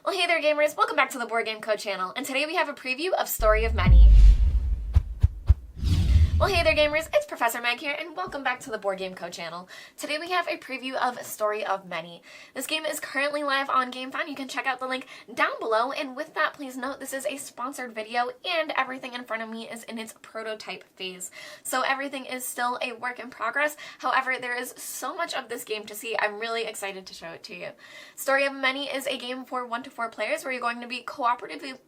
Well, hey there gamers, welcome back to the Board Game Co channel, and today we have a preview of Story of Many. Well, hey there gamers, it's Professor Meg here, and welcome back to the Board Game Co channel. Today we have a preview of Story of Many. This game is currently live on GameFound. You can check out the link down below, and with that, please note this is a sponsored video, and everything in front of me is in its prototype phase. So everything is still a work in progress. However, there is so much of this game to see, I'm really excited to show it to you. Story of Many is a game for 1 to 4 players where you're going to be cooperatively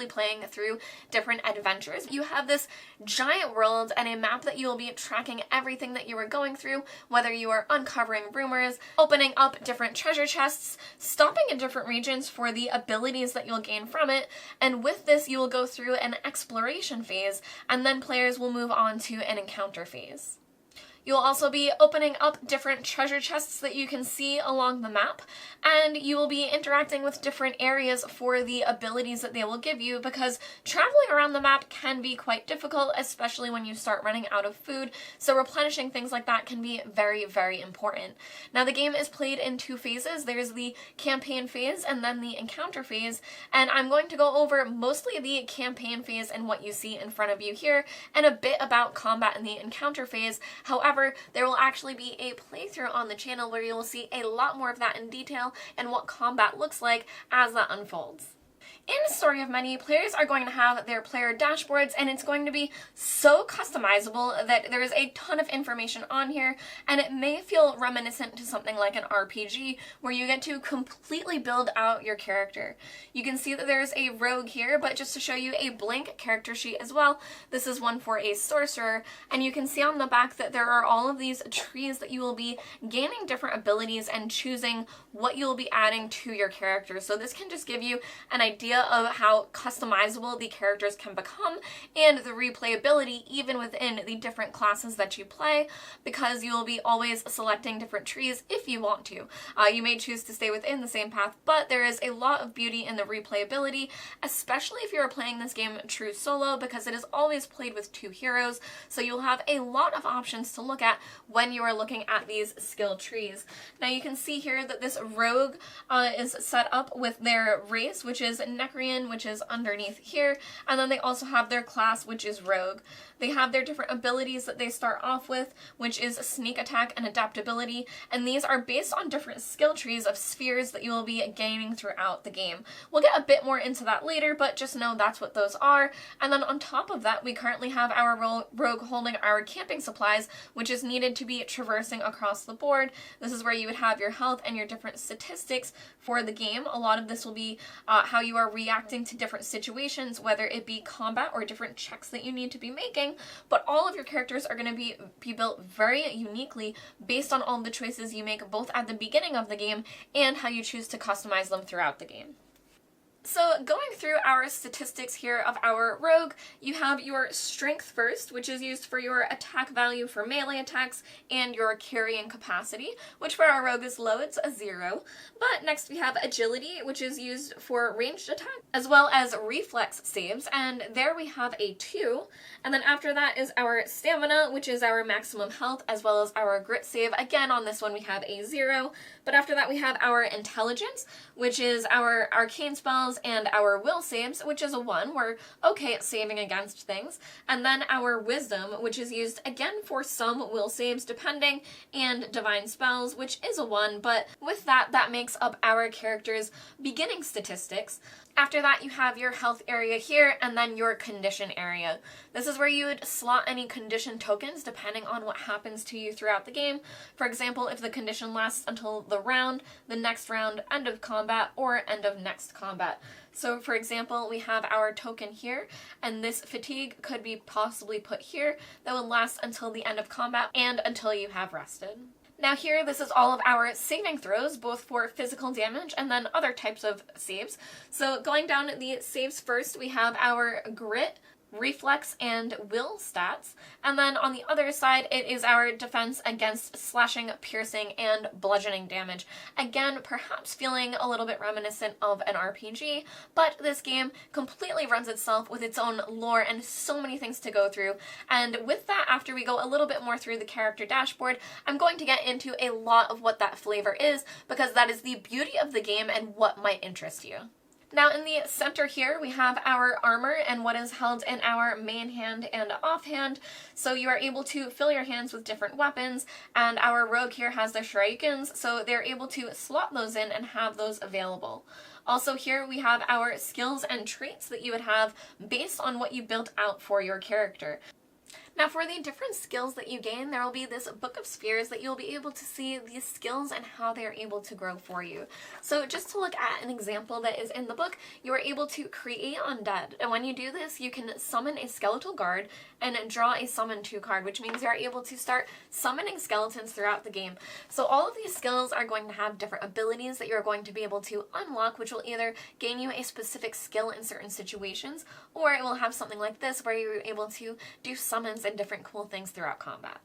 playing through different adventures. You have this giant world and a map that you will be tracking everything that you are going through, whether you are uncovering rumors, opening up different treasure chests, stopping in different regions for the abilities that you'll gain from it, and with this you will go through an exploration phase, and then players will move on to an encounter phase. You'll also be opening up different treasure chests that you can see along the map, and you will be interacting with different areas for the abilities that they will give you, because traveling around the map can be quite difficult, especially when you start running out of food, so replenishing things like that can be very, very important. Now, the game is played in 2 phases. There's the campaign phase and then the encounter phase, and I'm going to go over mostly the campaign phase and what you see in front of you here, and a bit about combat in the encounter phase. However, there will actually be a playthrough on the channel where you will see a lot more of that in detail and what combat looks like as that unfolds. In Story of Many, players are going to have their player dashboards, and it's going to be so customizable that there is a ton of information on here, and it may feel reminiscent to something like an RPG where you get to completely build out your character. You can see that there's a rogue here, but just to show you a blank character sheet as well, this is one for a sorcerer, and you can see on the back that there are all of these trees that you will be gaining different abilities and choosing what you'll be adding to your character. So this can just give you an idea of how customizable the characters can become and the replayability even within the different classes that you play, because you will be always selecting different trees if you want to. You may choose to stay within the same path, but there is a lot of beauty in the replayability, especially if you're playing this game true solo, because it is always played with 2 heroes, so you'll have a lot of options to look at when you are looking at these skill trees. Now you can see here that this rogue is set up with their race, which is Necrean, which is underneath here, and then they also have their class, which is Rogue. They have their different abilities that they start off with, which is sneak attack and adaptability, and these are based on different skill trees of spheres that you will be gaining throughout the game. We'll get a bit more into that later, but just know that's what those are. And then on top of that, we currently have our Rogue holding our camping supplies, which is needed to be traversing across the board. This is where you would have your health and your different statistics for the game. A lot of this will be how you are reacting to different situations, whether it be combat or different checks that you need to be making, but all of your characters are going to be built very uniquely based on all the choices you make both at the beginning of the game and how you choose to customize them throughout the game. So going through our statistics here of our rogue, you have your strength first, which is used for your attack value for melee attacks and your carrying capacity, which for our rogue is low, it's a 0. But next we have agility, which is used for ranged attack, as well as reflex saves, and there we have a 2. And then after that is our stamina, which is our maximum health, as well as our grit save. Again, on this one we have a 0. But after that we have our intelligence, which is our arcane spells and our will saves, which is a 1. We're okay at saving against things. And then our wisdom, which is used again for some will saves depending, and divine spells, which is a 1, but with that makes up our character's beginning statistics. After that, you have your health area here, and then your condition area. This is where you would slot any condition tokens depending on what happens to you throughout the game. For example, if the condition lasts until the round, the next round, end of combat, or end of next combat. So for example, we have our token here, and this fatigue could be possibly put here that would last until the end of combat and until you have rested. Now here, this is all of our saving throws, both for physical damage and then other types of saves. So going down the saves first, we have our grit, reflex, and will stats. And then on the other side, it is our defense against slashing, piercing, and bludgeoning damage. Again, perhaps feeling a little bit reminiscent of an RPG, but this game completely runs itself with its own lore and so many things to go through. And with that, after we go a little bit more through the character dashboard, I'm going to get into a lot of what that flavor is, because that is the beauty of the game and what might interest you. Now in the center here, we have our armor and what is held in our main hand and offhand. So you are able to fill your hands with different weapons, and our rogue here has their shurikens, so they're able to slot those in and have those available. Also here we have our skills and traits that you would have based on what you built out for your character. Now for the different skills that you gain, there will be this book of spheres that you'll be able to see these skills and how they are able to grow for you. So just to look at an example that is in the book, you are able to create undead. And when you do this, you can summon a skeletal guard and draw a summon to card, which means you are able to start summoning skeletons throughout the game. So all of these skills are going to have different abilities that you're going to be able to unlock, which will either gain you a specific skill in certain situations, or it will have something like this where you're able to do summons and different cool things throughout combat.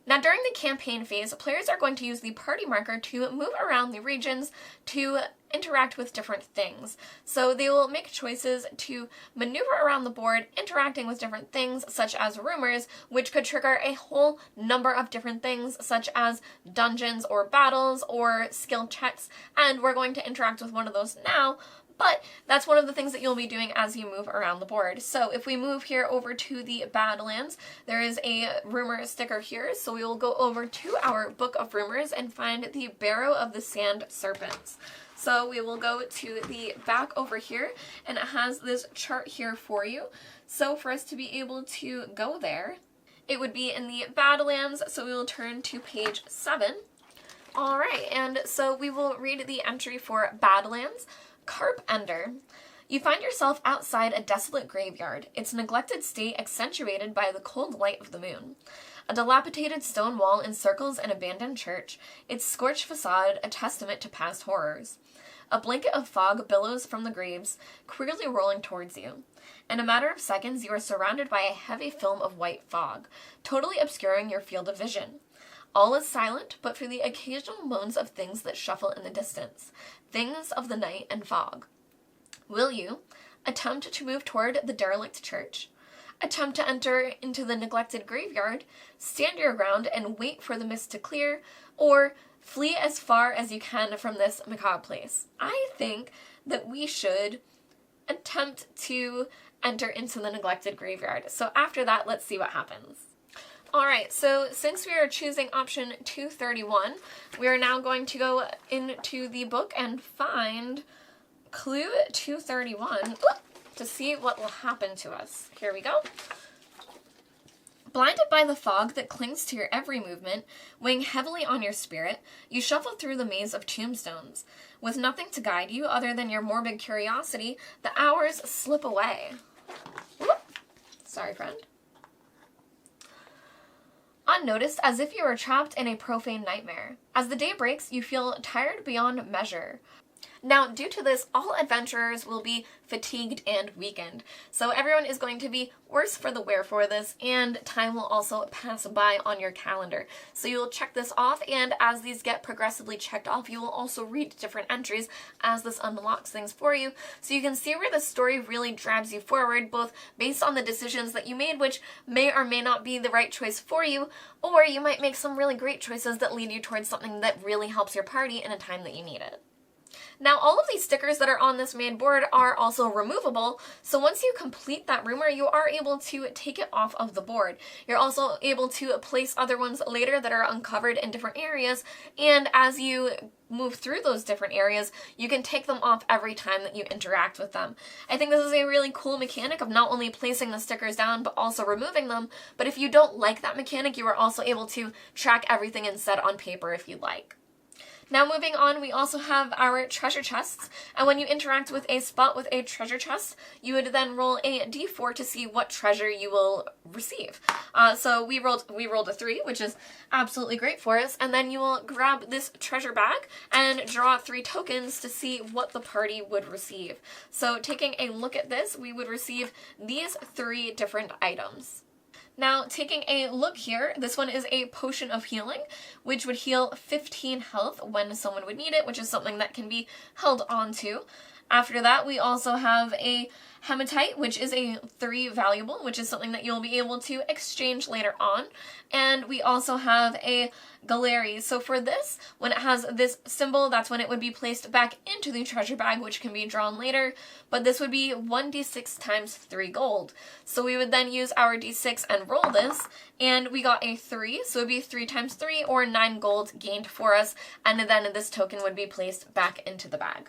Now during the campaign phase, players are going to use the party marker to move around the regions to interact with different things. So they will make choices to maneuver around the board, interacting with different things such as rumors, which could trigger a whole number of different things such as dungeons or battles or skill checks, and we're going to interact with one of those now. But that's one of the things that you'll be doing as you move around the board. So if we move here over to the Badlands, there is a rumor sticker here. So we will go over to our Book of Rumors and find the Barrow of the Sand Serpents. So we will go to the back over here, and it has this chart here for you. So for us to be able to go there, it would be in the Badlands. So we will turn to page 7. All right, and so we will read the entry for Badlands. Carp Ender. You find yourself outside a desolate graveyard, its neglected state accentuated by the cold light of the moon. A dilapidated stone wall encircles an abandoned church, its scorched facade a testament to past horrors. A blanket of fog billows from the graves, queerly rolling towards you. In a matter of seconds, you are surrounded by a heavy film of white fog, totally obscuring your field of vision. All is silent, but for the occasional moans of things that shuffle in the distance, things of the night and fog. Will you attempt to move toward the derelict church? Attempt to enter into the neglected graveyard, stand your ground and wait for the mist to clear, or flee as far as you can from this macabre place? I think that we should attempt to enter into the neglected graveyard. So after that, let's see what happens. Alright, so since we are choosing option 231, we are now going to go into the book and find clue 231 to see what will happen to us. Here we go. Blinded by the fog that clings to your every movement, weighing heavily on your spirit, you shuffle through the maze of tombstones. With nothing to guide you other than your morbid curiosity, the hours slip away. Whoop. Sorry, friend. Unnoticed, as if you were trapped in a profane nightmare. As the day breaks, you feel tired beyond measure. Now, due to this, all adventurers will be fatigued and weakened. So everyone is going to be worse for the wear for this, and time will also pass by on your calendar. So you will check this off, and as these get progressively checked off, you will also read different entries as this unlocks things for you. So you can see where the story really drives you forward, both based on the decisions that you made, which may or may not be the right choice for you, or you might make some really great choices that lead you towards something that really helps your party in a time that you need it. Now, all of these stickers that are on this main board are also removable, so once you complete that rumor, you are able to take it off of the board. You're also able to place other ones later that are uncovered in different areas, and as you move through those different areas, you can take them off every time that you interact with them. I think this is a really cool mechanic of not only placing the stickers down, but also removing them, but if you don't like that mechanic, you are also able to track everything instead on paper if you'd like. Now moving on, we also have our treasure chests, and when you interact with a spot with a treasure chest, you would then roll a d4 to see what treasure you will receive. So we rolled a 3, which is absolutely great for us, and then you will grab this treasure bag and draw 3 tokens to see what the party would receive. So taking a look at this, we would receive these 3 different items. Now, taking a look here, this one is a potion of healing, which would heal 15 health when someone would need it, which is something that can be held onto. After that, we also have a hematite, which is a 3 valuable, which is something that you'll be able to exchange later on. And we also have a gallery. So for this, when it has this symbol, that's when it would be placed back into the treasure bag, which can be drawn later. But this would be 1d6 times 3 gold. So we would then use our d6 and roll this, and we got a 3. So it would be 3 times 3, or 9 gold gained for us. And then this token would be placed back into the bag.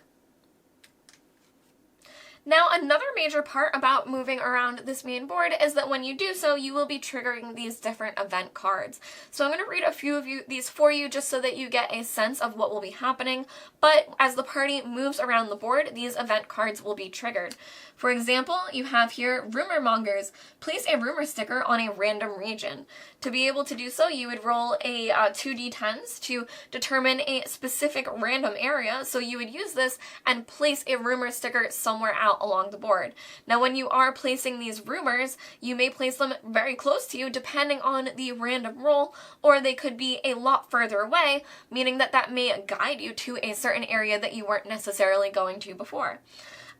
Now, another major part about moving around this main board is that when you do so, you will be triggering these different event cards. So I'm going to read a few of these for you just so that you get a sense of what will be happening. But as the party moves around the board, these event cards will be triggered. For example, you have here Rumor Mongers. Place a rumor sticker on a random region. To be able to do so, you would roll a 2d10s to determine a specific random area. So you would use this and place a rumor sticker somewhere out along the board. Now, when you are placing these rumors, you may place them very close to you depending on the random roll, or they could be a lot further away, meaning that that may guide you to a certain area that you weren't necessarily going to before.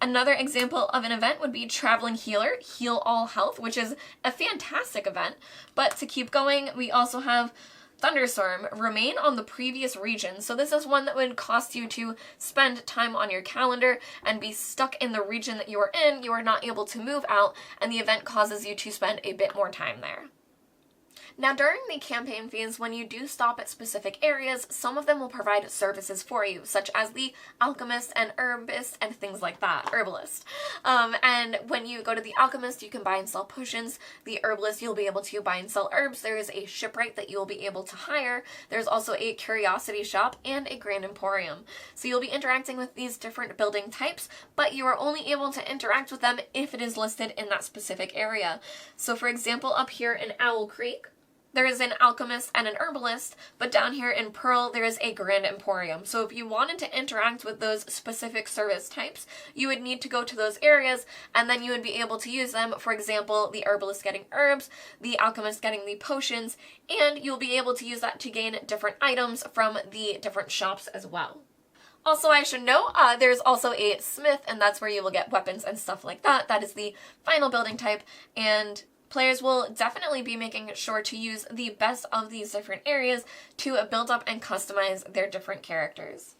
Another example of an event would be Traveling Healer, Heal All Health, which is a fantastic event. But to keep going, we also have Thunderstorm, Remain on the previous region. So this is one that would cost you to spend time on your calendar and be stuck in the region that you are in. You are not able to move out, and the event causes you to spend a bit more time there. Now, during the campaign phase, when you do stop at specific areas, some of them will provide services for you, such as the alchemist and herbist and things like that, herbalist. And when you go to the alchemist, you can buy and sell potions. The herbalist, you'll be able to buy and sell herbs. There is a shipwright that you'll be able to hire. There's also a curiosity shop and a grand emporium. So you'll be interacting with these different building types, but you are only able to interact with them if it is listed in that specific area. So for example, up here in Owl Creek, there is an alchemist and an herbalist, but down here in Pearl, there is a grand emporium. So if you wanted to interact with those specific service types, you would need to go to those areas, and then you would be able to use them. For example, the herbalist getting herbs, the alchemist getting the potions, and you'll be able to use that to gain different items from the different shops as well. Also, I should note, there's also a smith, and that's where you will get weapons and stuff like that. That is the final building type, and players will definitely be making sure to use the best of these different areas to build up and customize their different characters.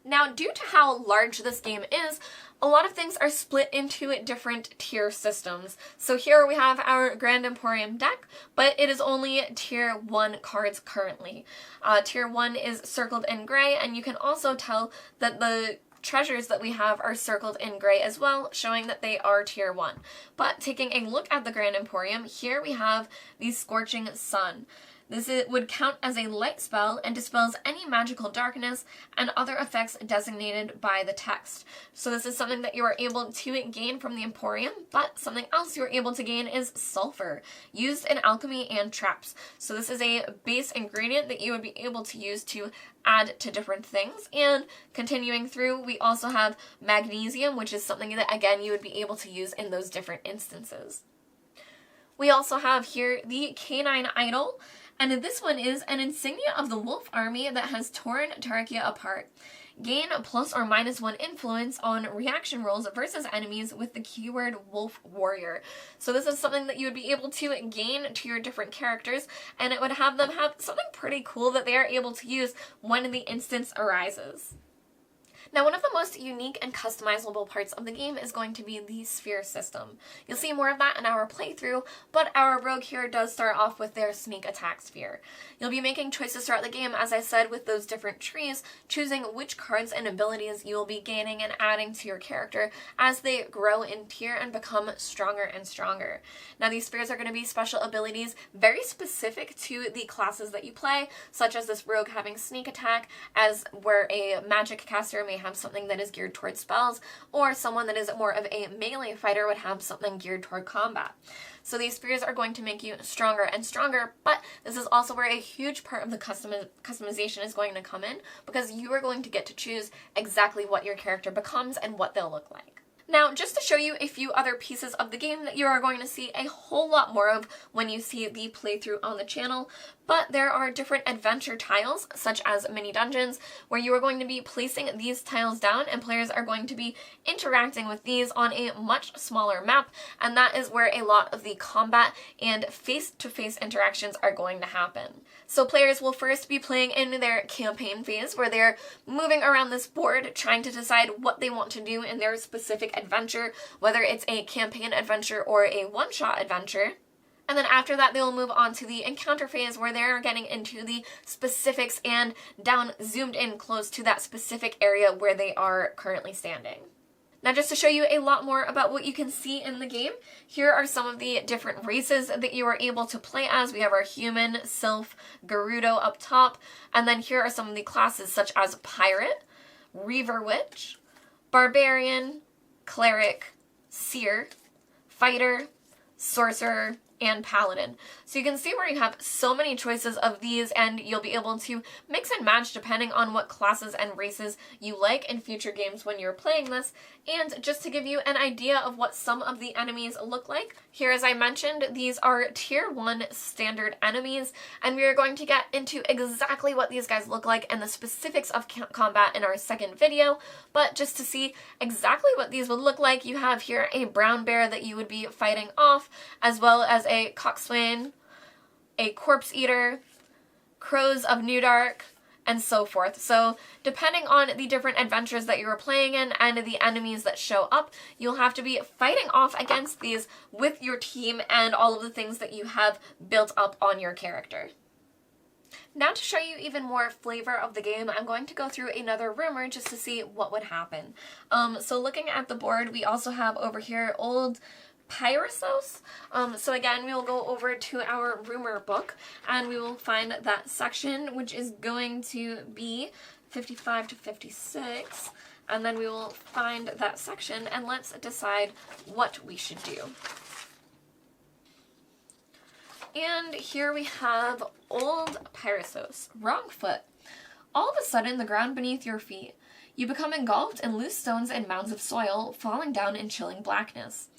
Now, due to how large this game is, a lot of things are split into different tier systems. So here we have our Grand Emporium deck, but it is only tier 1 cards currently. Tier 1 is circled in gray, and you can also tell that the treasures that we have are circled in gray as well, showing that they are tier 1. But taking a look at the Grand Emporium, here we have the Scorching Sun. This would count as a light spell and dispels any magical darkness and other effects designated by the text. So this is something that you are able to gain from the Emporium, but something else you are able to gain is sulfur, used in alchemy and traps. So this is a base ingredient that you would be able to use to add to different things. And continuing through, we also have magnesium, which is something that, again, you would be able to use in those different instances. We also have here the Canine Idol, and this one is an insignia of the wolf army that has torn Tarkia apart. Gain plus or minus 1 influence on reaction rolls versus enemies with the keyword Wolf Warrior. So this is something that you would be able to gain to your different characters, and it would have them have something pretty cool that they are able to use when the instance arises. Now, one of the most unique and customizable parts of the game is going to be the sphere system. You'll see more of that in our playthrough, but our rogue here does start off with their sneak attack sphere. You'll be making choices throughout the game, as I said, with those different trees, choosing which cards and abilities you will be gaining and adding to your character as they grow in tier and become stronger and stronger. Now, these spheres are going to be special abilities very specific to the classes that you play, such as this rogue having sneak attack, as where a magic caster may have something that is geared towards spells, or someone that is more of a melee fighter would have something geared toward combat. So these spheres are going to make you stronger and stronger, but this is also where a huge part of the customization is going to come in, because you are going to get to choose exactly what your character becomes and what they'll look like. Now, just to show you a few other pieces of the game that you are going to see a whole lot more of when you see the playthrough on the channel, but there are different adventure tiles, such as mini dungeons, where you are going to be placing these tiles down and players are going to be interacting with these on a much smaller map, and that is where a lot of the combat and face-to-face interactions are going to happen. So players will first be playing in their campaign phase, where they're moving around this board trying to decide what they want to do in their specific adventure, whether it's a campaign adventure or a one-shot adventure. And then after that, they'll move on to the encounter phase, where they're getting into the specifics and down zoomed in close to that specific area where they are currently standing. Now, just to show you a lot more about what you can see in the game, here are some of the different races that you are able to play as. We have our human, sylph, Gerudo up top, and then here are some of the classes such as pirate, reaver witch, barbarian, cleric, seer, fighter, sorcerer, and paladin. So you can see where you have so many choices of these, and you'll be able to mix and match depending on what classes and races you like in future games when you're playing this. And just to give you an idea of what some of the enemies look like, here, as I mentioned, these are tier 1 standard enemies, and we are going to get into exactly what these guys look like and the specifics of combat in our second video. But just to see exactly what these would look like, you have here a brown bear that you would be fighting off, as well as a coxswain, a corpse eater, crows of Newdark, and so forth. So depending on the different adventures that you are playing in and the enemies that show up, you'll have to be fighting off against these with your team and all of the things that you have built up on your character. Now, to show you even more flavor of the game, I'm going to go through another rumor just to see what would happen. So looking at the board, we also have over here old Pyrosos. So again, we will go over to our rumor book and we will find that section, which is going to be 55 to 56, and then we will find that section and let's decide what we should do. And here we have old Pyrosos. Wrong foot. All of a sudden, the ground beneath your feet, you become engulfed in loose stones and mounds of soil, falling down in chilling blackness.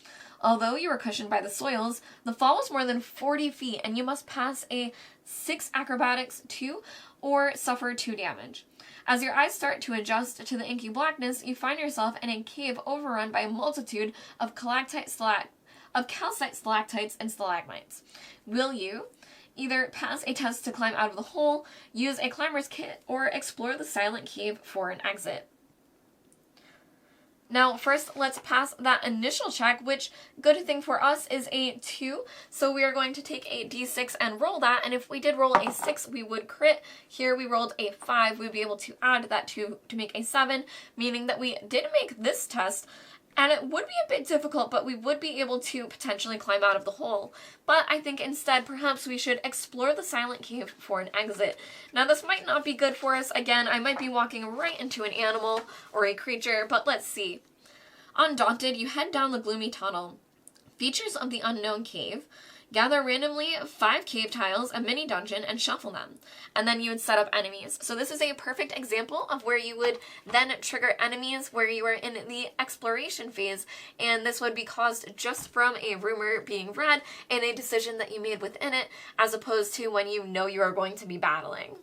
Although you were cushioned by the soils, the fall was more than 40 feet and you must pass a 6 acrobatics 2 or suffer 2 damage. As your eyes start to adjust to the inky blackness, you find yourself in a cave overrun by a multitude of calcite stalactites and stalagmites. Will you either pass a test to climb out of the hole, use a climber's kit, or explore the silent cave for an exit? Now, first, let's pass that initial check, which, good thing for us, is a 2. So we are going to take a d6 and roll that, and if we did roll a 6, we would crit. Here we rolled a 5. We'd be able to add that 2 to make a 7, meaning that we did make this test, and it would be a bit difficult, but we would be able to potentially climb out of the hole. But I think instead, perhaps we should explore the silent cave for an exit. Now, this might not be good for us. Again, I might be walking right into an animal or a creature, but let's see. Undaunted, you head down the gloomy tunnel. Features of the unknown cave. Gather randomly 5 cave tiles, a mini dungeon, and shuffle them. And then you would set up enemies. So this is a perfect example of where you would then trigger enemies where you are in the exploration phase, and this would be caused just from a rumor being read and a decision that you made within it, as opposed to when you know you are going to be battling.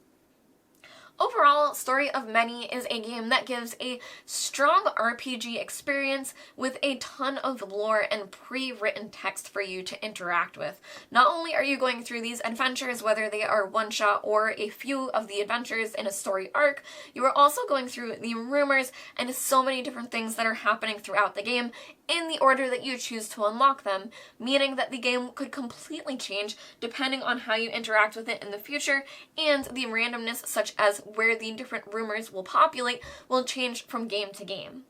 Overall, Story of Many is a game that gives a strong RPG experience with a ton of lore and pre-written text for you to interact with. Not only are you going through these adventures, whether they are one-shot or a few of the adventures in a story arc, you are also going through the rumors and so many different things that are happening throughout the game in the order that you choose to unlock them, meaning that the game could completely change depending on how you interact with it in the future, and the randomness such as where the different rumors will populate will change from game to game.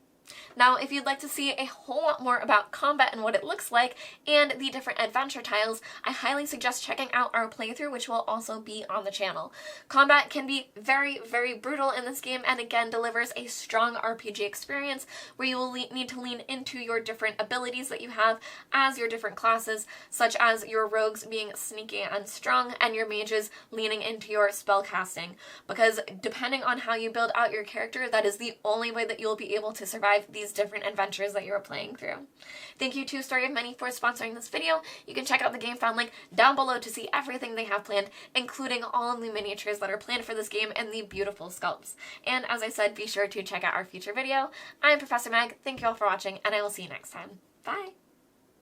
Now, if you'd like to see a whole lot more about combat and what it looks like, and the different adventure tiles, I highly suggest checking out our playthrough, which will also be on the channel. Combat can be very, very brutal in this game, and again delivers a strong RPG experience where you will need to lean into your different abilities that you have as your different classes, such as your rogues being sneaky and strong, and your mages leaning into your spellcasting, because depending on how you build out your character, that is the only way that you'll be able to survive these different adventures that you're playing through. Thank you to Story of Many for sponsoring this video. You can check out the game found link down below to see everything they have planned, including all of the miniatures that are planned for this game and the beautiful sculpts. And as I said, be sure to check out our future video. I'm Professor Meg, thank you all for watching, and I will see you next time. Bye!